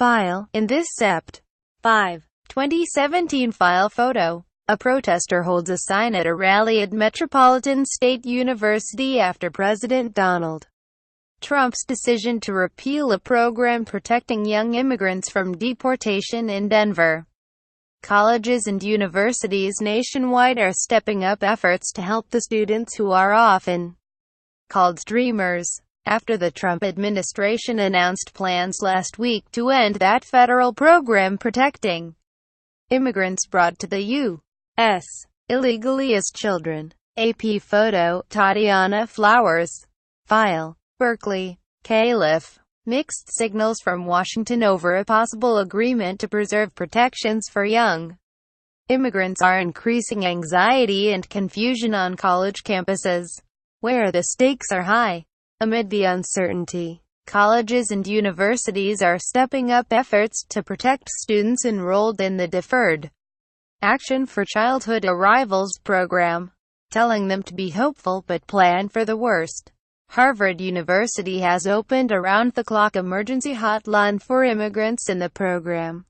file. In this Sept. 5. 2017 file photo, a protester holds a sign at a rally at Metropolitan State University after President Donald Trump's decision to repeal a program protecting young immigrants from deportation in Denver. Colleges and universities nationwide are stepping up efforts to help the students who are often called dreamers, after the Trump administration announced plans last week to end that federal program protecting immigrants brought to the U.S. illegally as children. AP photo, Tatiana Flowers. File. Berkeley. Calif. Mixed signals from Washington over a possible agreement to preserve protections for young immigrants are increasing anxiety and confusion on college campuses, where the stakes are high. Amid the uncertainty, colleges and universities are stepping up efforts to protect students enrolled in the Deferred Action for Childhood Arrivals program, telling them to be hopeful but plan for the worst. Harvard University has opened a round-the-clock emergency hotline for immigrants in the program.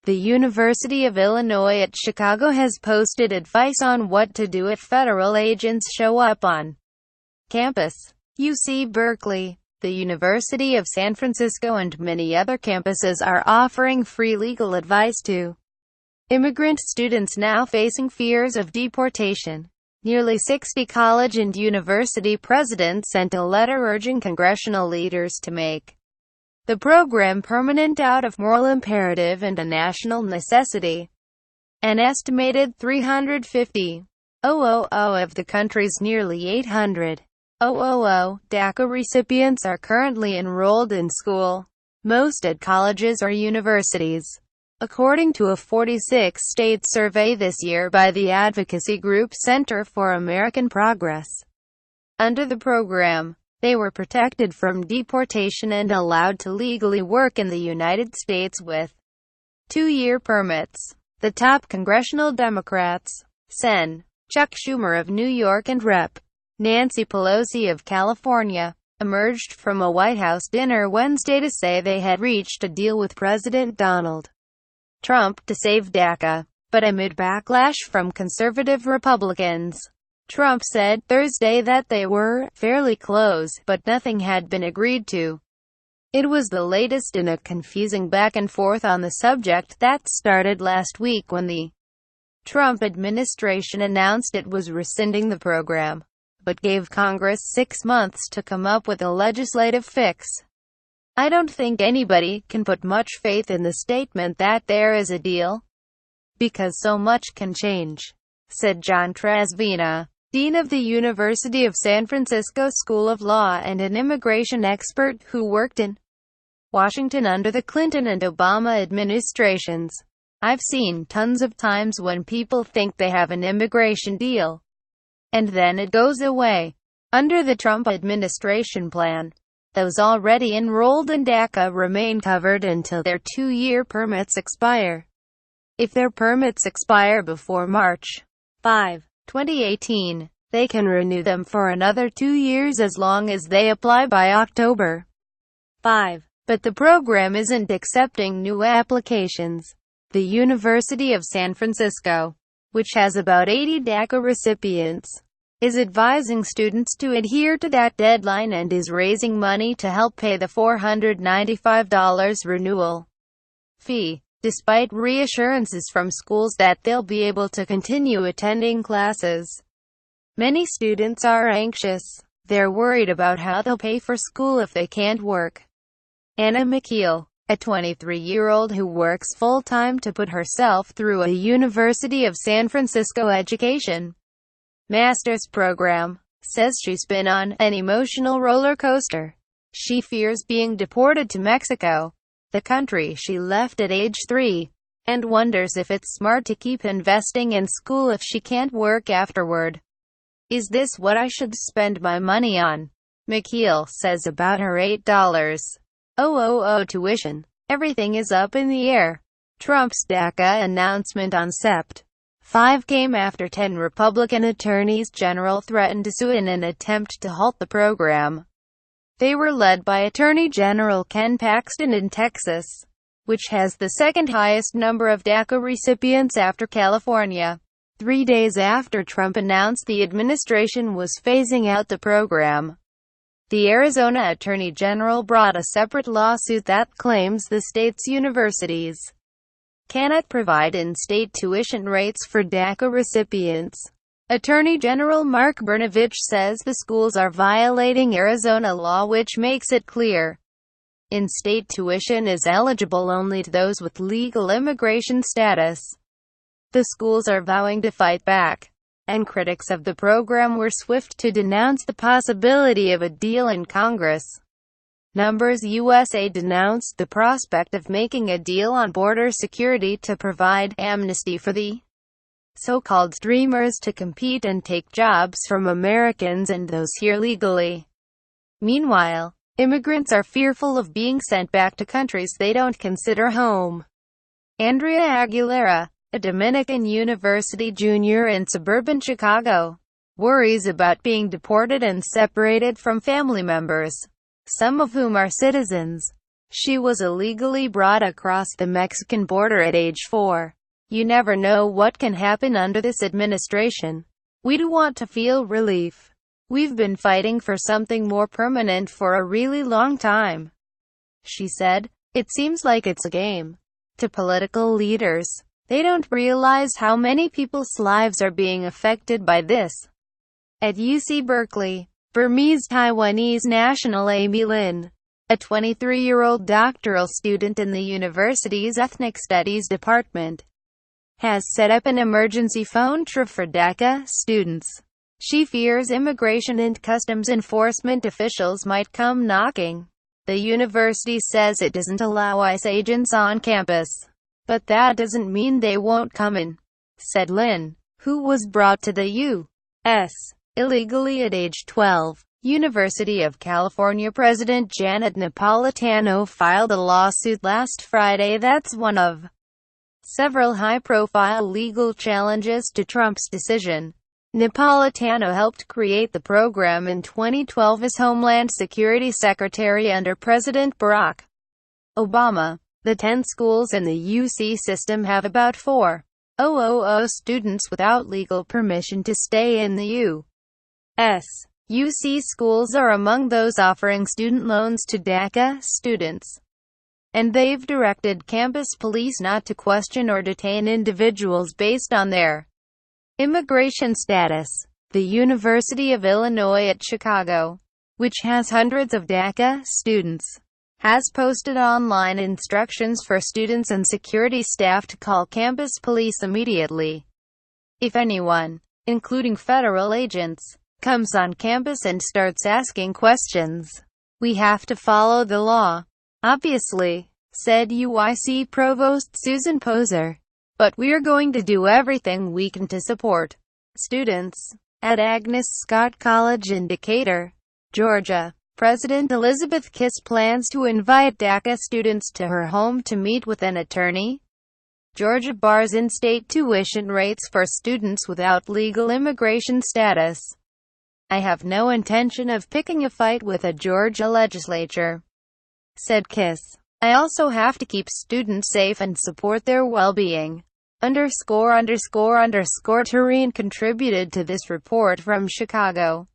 The University of Illinois at Chicago has posted advice on what to do if federal agents show up on campus. UC Berkeley, the University of San Francisco and many other campuses are offering free legal advice to immigrant students now facing fears of deportation. Nearly 60 college and university presidents sent a letter urging congressional leaders to make the program permanent out of moral imperative and a national necessity. An estimated 350,000 of the country's nearly 800,000 DACA recipients are currently enrolled in school, most at colleges or universities, according to a 46-state survey this year by the advocacy group Center for American Progress. Under the program, they were protected from deportation and allowed to legally work in the United States with 2-year permits. The top congressional Democrats, Sen. Chuck Schumer of New York and Rep. Nancy Pelosi of California, emerged from a White House dinner Wednesday to say they had reached a deal with President Donald Trump to save DACA, but amid backlash from conservative Republicans. Trump said Thursday that they were fairly close, but nothing had been agreed to. It was the latest in a confusing back and forth on the subject that started last week when the Trump administration announced it was rescinding the program, but gave Congress 6 months to come up with a legislative fix. I don't think anybody can put much faith in the statement that there is a deal, because so much can change, said John Trasvina, dean of the University of San Francisco School of Law and an immigration expert who worked in Washington under the Clinton and Obama administrations. I've seen tons of times when people think they have an immigration deal, and then it goes away. Under the Trump administration plan, those already enrolled in DACA remain covered until their 2-year permits expire. If their permits expire before March 5, 2018, they can renew them for another 2 years as long as they apply by October 5. But the program isn't accepting new applications. The University of San Francisco, which has about 80 DACA recipients, is advising students to adhere to that deadline and is raising money to help pay the $495 renewal fee, despite reassurances from schools that they'll be able to continue attending classes. Many students are anxious. They're worried about how they'll pay for school if they can't work. Anna McKeel, a 23-year-old who works full-time to put herself through a University of San Francisco education master's program, says she's been on an emotional roller coaster. She fears being deported to Mexico, the country she left at age 3, and wonders if it's smart to keep investing in school if she can't work afterward. Is this what I should spend my money on? McKeel says about her $8,000 tuition. Everything is up in the air. Trump's DACA announcement on Sept. 5 came after 10 Republican attorneys general threatened to sue in an attempt to halt the program. They were led by Attorney General Ken Paxton in Texas. which has the second highest number of DACA recipients after California. 3 days after Trump announced the administration was phasing out the program, the Arizona Attorney General brought a separate lawsuit that claims the state's universities cannot provide in-state tuition rates for DACA recipients. Attorney General Mark Brnovich says the schools are violating Arizona law, which makes it clear in-state tuition is eligible only to those with legal immigration status. The schools are vowing to fight back, and critics of the program were swift to denounce the possibility of a deal in Congress. Numbers USA denounced the prospect of making a deal on border security to provide amnesty for the so-called dreamers to compete and take jobs from Americans and those here legally. Meanwhile, immigrants are fearful of being sent back to countries they don't consider home. Andrea Aguilera, a Dominican University junior in suburban Chicago, worries about being deported and separated from family members, some of whom are citizens. She was illegally brought across the Mexican border at age 4. You never know what can happen under this administration. We do want to feel relief. We've been fighting for something more permanent for a really long time, she said. It seems like it's a game. To political leaders, they don't realize how many people's lives are being affected by this. At UC Berkeley, Burmese-Taiwanese national Amy Lin, a 23-year-old doctoral student in the university's Ethnic Studies department, has set up an emergency phone for DACA students. She fears immigration and customs enforcement officials might come knocking. The university says it doesn't allow ICE agents on campus, but that doesn't mean they won't come in, said Lin, who was brought to the U.S. illegally at age 12. University of California President Janet Napolitano filed a lawsuit last Friday that's one of several high-profile legal challenges to Trump's decision. Napolitano helped create the program in 2012 as Homeland Security Secretary under President Barack Obama. The 10 schools in the UC system have about 4,000 students without legal permission to stay in the U.S. UC schools are among those offering student loans to DACA students, and they've directed campus police not to question or detain individuals based on their immigration status. The University of Illinois at Chicago, which has hundreds of DACA students, has posted online instructions for students and security staff to call campus police immediately if anyone, including federal agents, comes on campus and starts asking questions. We have to follow the law, obviously, said UIC Provost Susan Poser. But we're going to do everything we can to support students. At Agnes Scott College in Decatur, Georgia, President Elizabeth Kiss plans to invite DACA students to her home to meet with an attorney. Georgia bars in-state tuition rates for students without legal immigration status. I have no intention of picking a fight with a Georgia legislature, said Kiss. I also have to keep students safe and support their well-being. _____. Tureen contributed to this report from Chicago.